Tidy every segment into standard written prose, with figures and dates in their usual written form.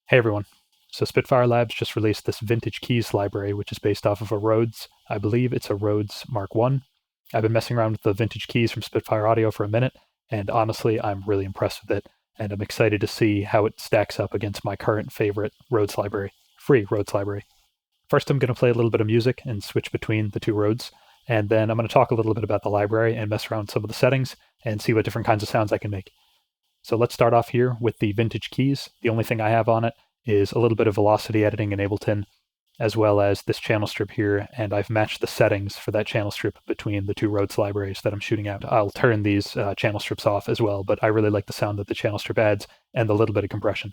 Hey everyone. So Spitfire Labs just released this vintage keys library, which is based off of a Rhodes. I believe it's a Rhodes Mark I. I've been messing around with the vintage keys from Spitfire Audio for a minute, and honestly, I'm really impressed with it, and I'm excited to see how it stacks up against my current favorite Rhodes library, free Rhodes library. First, I'm going to play a little bit of music and switch between the two Rhodes, and then I'm going to talk a little bit about the library and mess around with some of the settings and see what different kinds of sounds I can make. So let's start off here with the vintage keys. The only thing I have on it is a little bit of velocity editing in Ableton, as well as this channel strip here, and I've matched the settings for that channel strip between the two Rhodes libraries that I'm shooting out. I'll turn these channel strips off as well, but I really like the sound that the channel strip adds and the little bit of compression.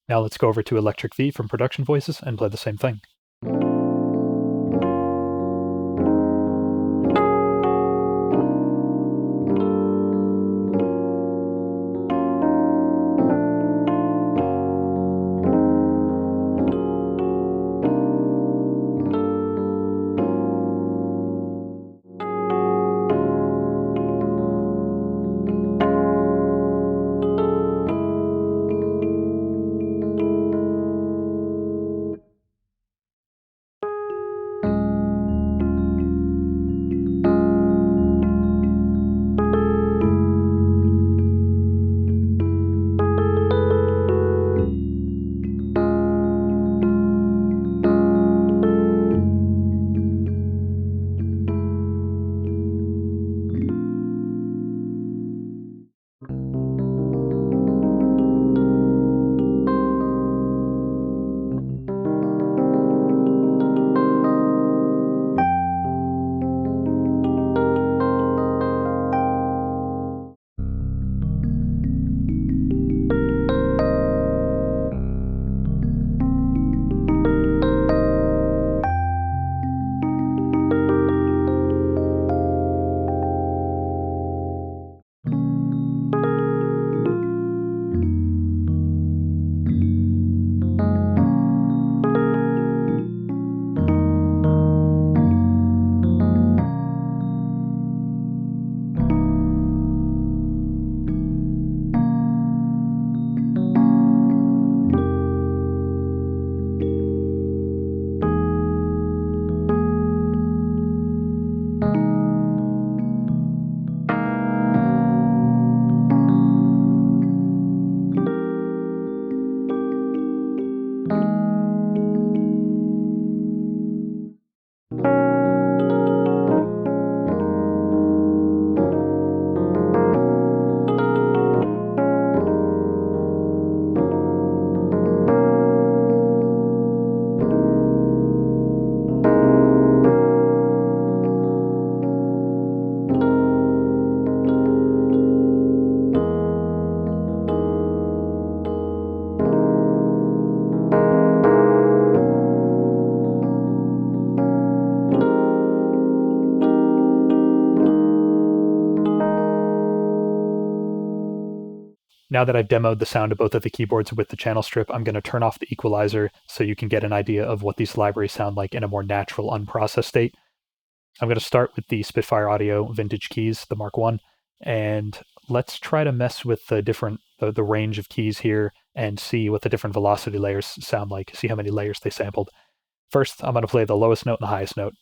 Now let's go over to Electric V from Production Voices and play the same thing. Now that I've demoed the sound of both of the keyboards with the channel strip, I'm going to turn off the equalizer so you can get an idea of what these libraries sound like in a more natural, unprocessed state. I'm going to start with the Spitfire Audio vintage keys, the Mark I, and let's try to mess with the range of keys here and see what the different velocity layers sound like, see how many layers they sampled. First, I'm going to play the lowest note and the highest note.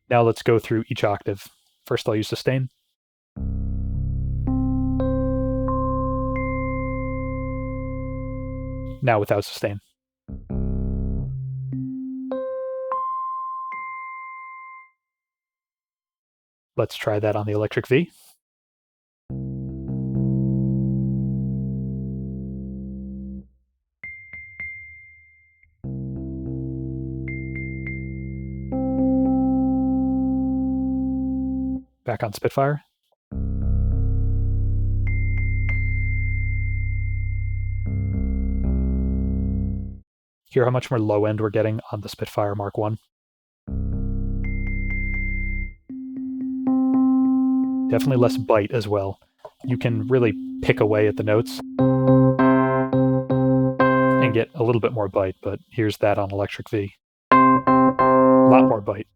Now let's go through each octave. First, I'll use sustain. Now without sustain. Let's try that on the Electric V. Back on Spitfire. Hear how much more low end we're getting on the Spitfire Mark I? Definitely less bite as well. You can really pick away at the notes and get a little bit more bite, but here's that on Electric V. A lot more bite.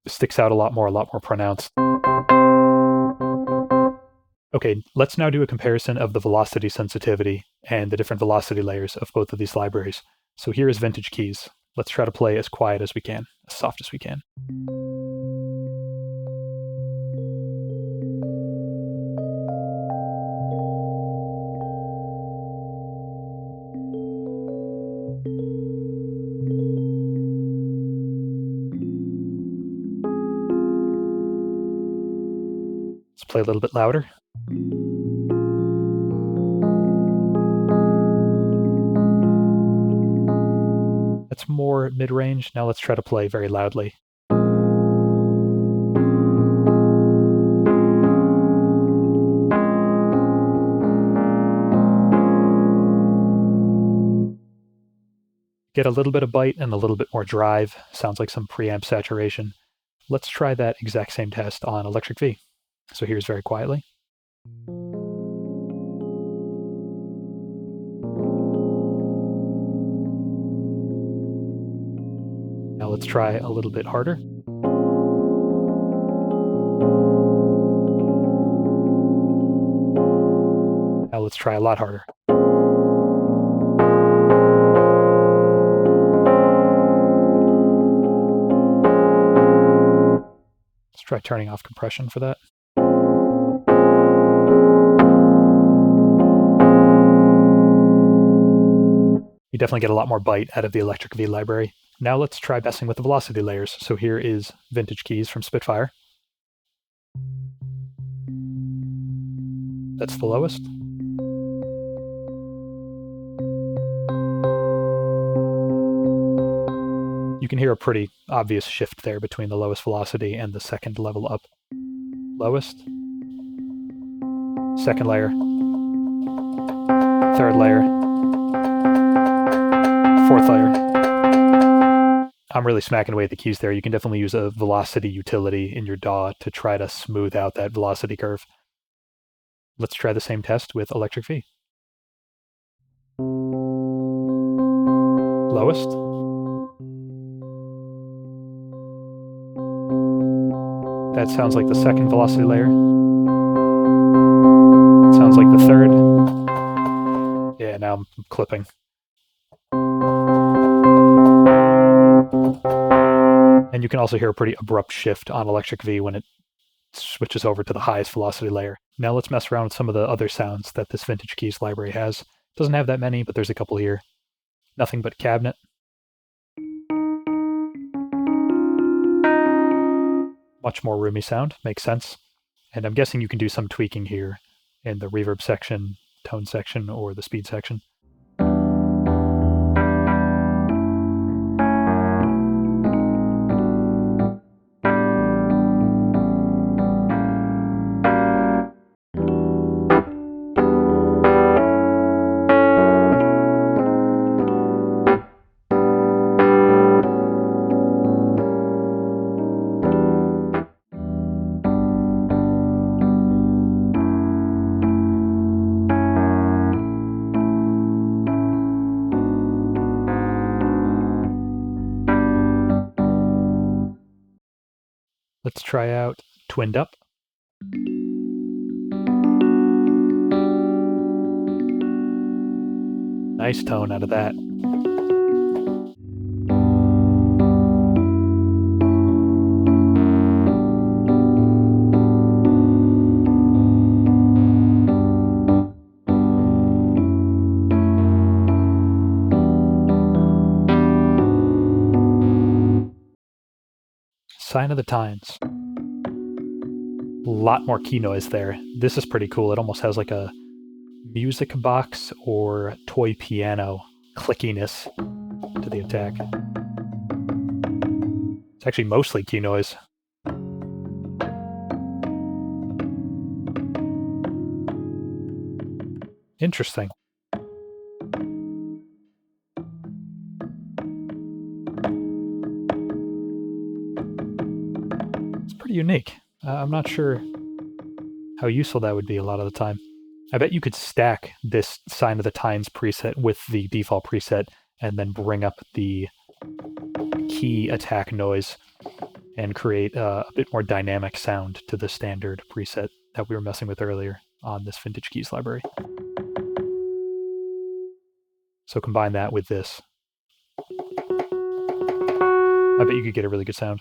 It sticks out a lot more pronounced. Okay, let's now do a comparison of the velocity sensitivity and the different velocity layers of both of these libraries. So here is Vintage Keys. Let's try to play as quiet as we can, as soft as we can. Let's play a little bit louder. That's more mid-range. Now let's try to play very loudly. Get a little bit of bite and a little bit more drive. Sounds like some preamp saturation. Let's try that exact same test on Electric V. So here's very quietly. Now let's try a little bit harder. Now let's try a lot harder. Let's try turning off compression for that. You definitely get a lot more bite out of the Electric V library. Now let's try messing with the velocity layers. So here is Vintage Keys from Spitfire. That's the lowest. You can hear a pretty obvious shift there between the lowest velocity and the second level up. Lowest, second layer, third layer, fourth layer. I'm really smacking away at the keys there. You can definitely use a velocity utility in your DAW to try to smooth out that velocity curve. Let's try the same test with Electric V. Lowest. That sounds like the second velocity layer. Sounds like the third. Yeah, now I'm clipping. And you can also hear a pretty abrupt shift on Electric V when it switches over to the highest velocity layer. Now let's mess around with some of the other sounds that this Vintage Keys library has. Doesn't have that many, but there's a couple here. Nothing but cabinet. Much more roomy sound, makes sense. And I'm guessing you can do some tweaking here in the reverb section, tone section, or the speed section. Let's try out Twinned Up. Nice tone out of that. Sign of the Times. A lot more key noise there. This is pretty cool. It almost has like a music box or toy piano clickiness to the attack. It's actually mostly key noise. Interesting. unique. I'm not sure how useful that would be a lot of the time. I bet you could stack this Sign of the Times preset with the default preset and then bring up the key attack noise and create a bit more dynamic sound to the standard preset that we were messing with earlier on this Vintage Keys library. So combine that with this. I bet you could get a really good sound.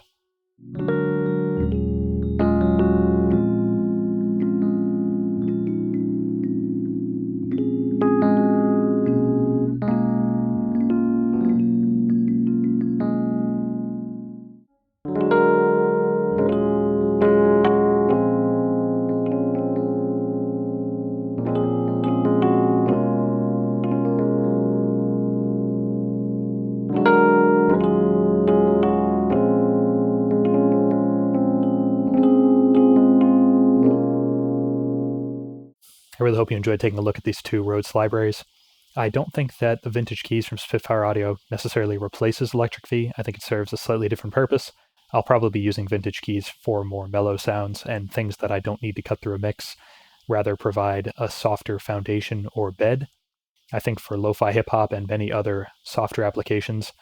I really hope you enjoyed taking a look at these two Rhodes libraries. I don't think that the Vintage Keys from Spitfire Audio necessarily replaces Electric V. I think it serves a slightly different purpose. I'll probably be using Vintage Keys for more mellow sounds and things that I don't need to cut through a mix, rather provide a softer foundation or bed. I think for lo-fi hip-hop and many other softer applications,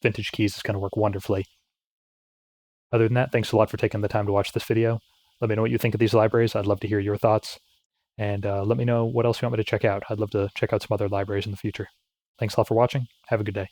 Vintage Keys is going to work wonderfully. Other than that, thanks a lot for taking the time to watch this video. Let me know what you think of these libraries. I'd love to hear your thoughts. And let me know what else you want me to check out. I'd love to check out some other libraries in the future. Thanks a lot for watching. Have a good day.